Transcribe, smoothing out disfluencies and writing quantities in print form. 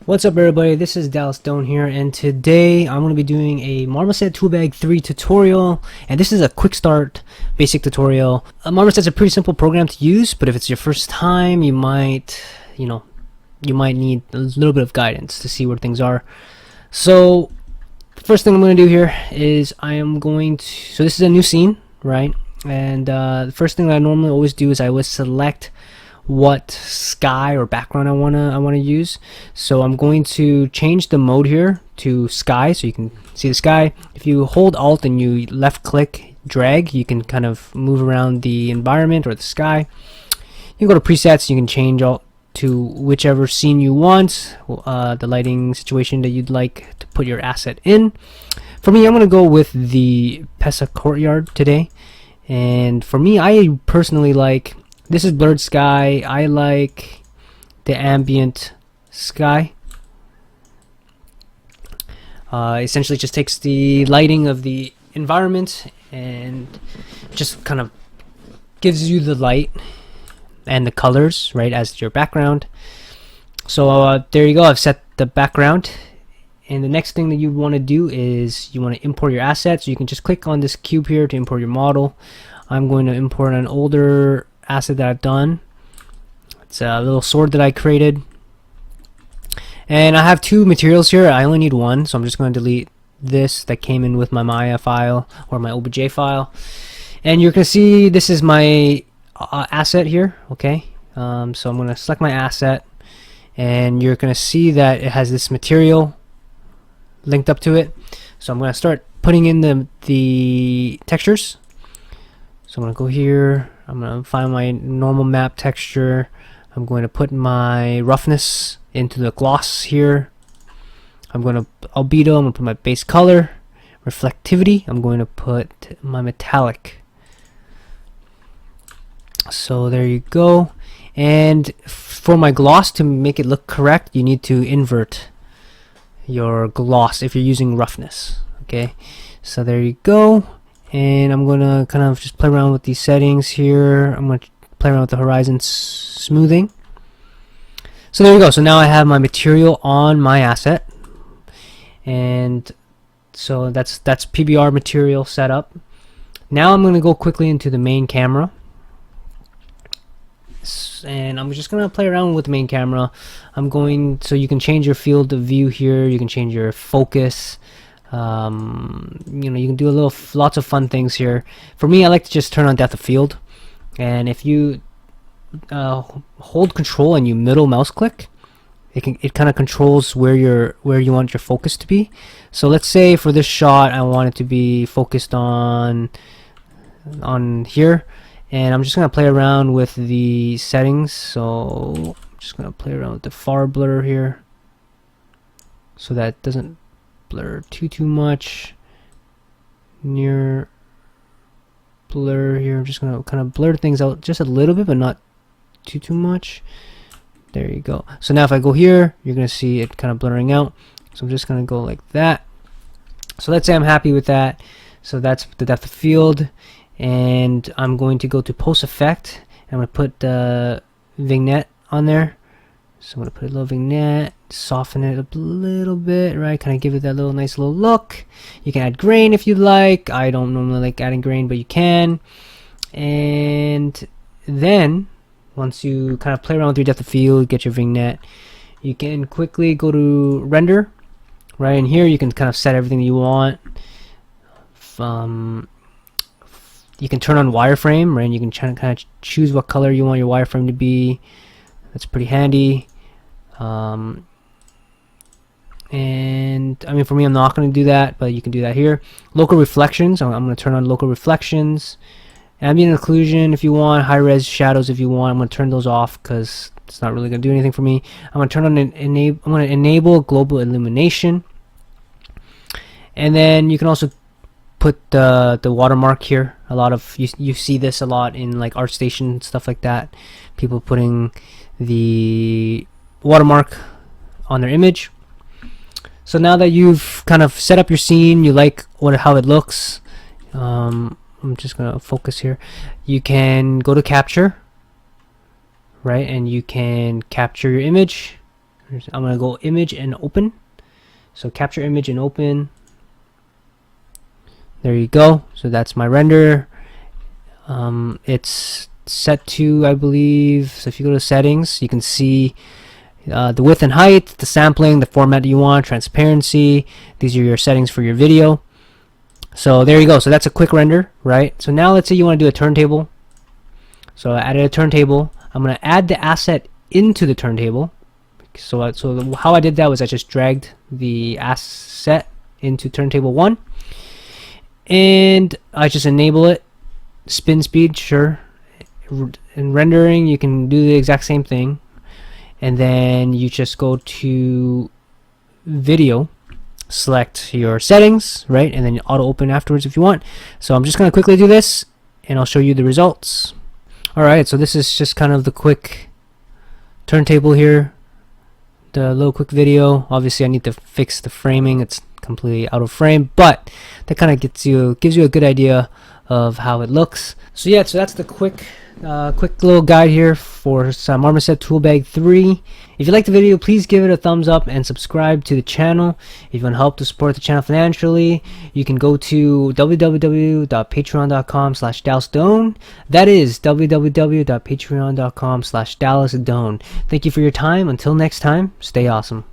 What's up everybody, this is Dallas Stone here, and today I'm going to be doing a Marmoset Toolbag 3 tutorial, and this is a quick start basic tutorial. Marmoset's a pretty simple program to use, but if it's your first time, you might need a little bit of guidance to see where things are. So the first thing I'm going to do here is so this is a new scene, right? And the first thing that I normally always do is I always select what sky or background I wanna use. So I'm going to change the mode here to sky, so you can see the sky. If you hold Alt and you left click drag, you can kind of move around the environment or the sky. You can go to presets, you can change all to whichever scene you want, the lighting situation that you'd like to put your asset in. For me, I'm gonna go with the Pesa courtyard today, and for me, I personally like this is blurred sky. I like the ambient sky. Essentially just takes the lighting of the environment and just kind of gives you the light and the colors, right, as your background. So there you go, I've set the background. And the next thing that you want to do is you want to import your assets. So you can just click on this cube here to import your model. I'm going to import an older asset that I've done. It's a little sword that I created, and I have two materials here. I only need one, so I'm just going to delete this that came in with my Maya file or my OBJ file, and you're gonna see this is my asset here. Okay, so I'm gonna select my asset, and you're gonna see that it has this material linked up to it. So I'm gonna start putting in the textures. So I'm gonna go here, I'm going to find my normal map texture. I'm going to put my roughness into the gloss here. I'm going to albedo, I'm going to put my base color. Reflectivity, I'm going to put my metallic. So there you go. And for my gloss, to make it look correct, you need to invert your gloss if you're using roughness. Okay, so there you go. And I'm gonna kind of just play around with these settings here. I'm gonna play around with the horizon smoothing. So there you go. So now I have my material on my asset, and so that's PBR material setup. Now I'm gonna go quickly into the main camera, and I'm just gonna play around with the main camera. So you can change your field of view here. You can change your focus. You can do lots of fun things here. For me, I like to just turn on depth of field, and if you hold control and you middle mouse click, it kind of controls where you want your focus to be. So let's say for this shot I want it to be focused on here, and I'm just gonna play around with the settings. So I'm just gonna play around with the far blur here so that it doesn't blur too much. Near blur here, I'm just gonna kind of blur things out just a little bit, but not too much. There you go. So now if I go here, you're gonna see it kind of blurring out. So I'm just gonna go like that. So let's say I'm happy with that. So that's the depth of field, and I'm going to go to post effect. I'm gonna put the vignette on there. So I'm going to put a little vignette, soften it a little bit, right? Kind of give it that nice little look. You can add grain if you'd like. I don't normally like adding grain, but you can. And then once you kind of play around with your depth of field, get your vignette, you can quickly go to render, right? And here you can kind of set everything that you want. You can turn on wireframe, right? And you can kind of choose what color you want your wireframe to be. That's pretty handy. And I mean, for me, I'm not going to do that, but you can do that here. Local reflections, I'm going to turn on local reflections. Ambient occlusion if you want, high res shadows if you want. I'm going to turn those off because it's not really going to do anything for me. I'm going to turn on I'm going to enable global illumination, and then you can also put the watermark here. A lot of you see this a lot in like ArtStation stuff like that. People putting the watermark on their image. So now that you've kind of set up your scene, you like how it looks. I'm just gonna focus here. You can go to capture, right, and you can capture your image, I'm gonna go image and open. So capture image and open. There you go. So that's my render. It's set to, I believe, so if you go to settings, you can see the width and height, the sampling, the format you want, transparency. These are your settings for your video. So there you go. So that's a quick render, right? So now let's say you want to do a turntable. So I added a turntable. I'm going to add the asset into the turntable. So how I did that was I just dragged the asset into turntable 1, and I just enable it. Spin speed, sure. In rendering, you can do the exact same thing, and then you just go to video, select your settings, right, and then you auto open afterwards if you want. So I'm just going to quickly do this, and I'll show you the results. Alright, so this is just kind of the quick turntable here, the little quick video. Obviously I need to fix the framing, it's completely out of frame, but that kind of gives you a good idea of how it looks. So yeah, so that's the quick little guide here for some Marmoset Toolbag 3. If you like the video, please give it a thumbs up and subscribe to the channel. If you want to help to support the channel financially, you can go to www.patreon.com/DallasDone. That is www.patreon.com/DallasDone. Thank you for your time. Until next time, stay awesome.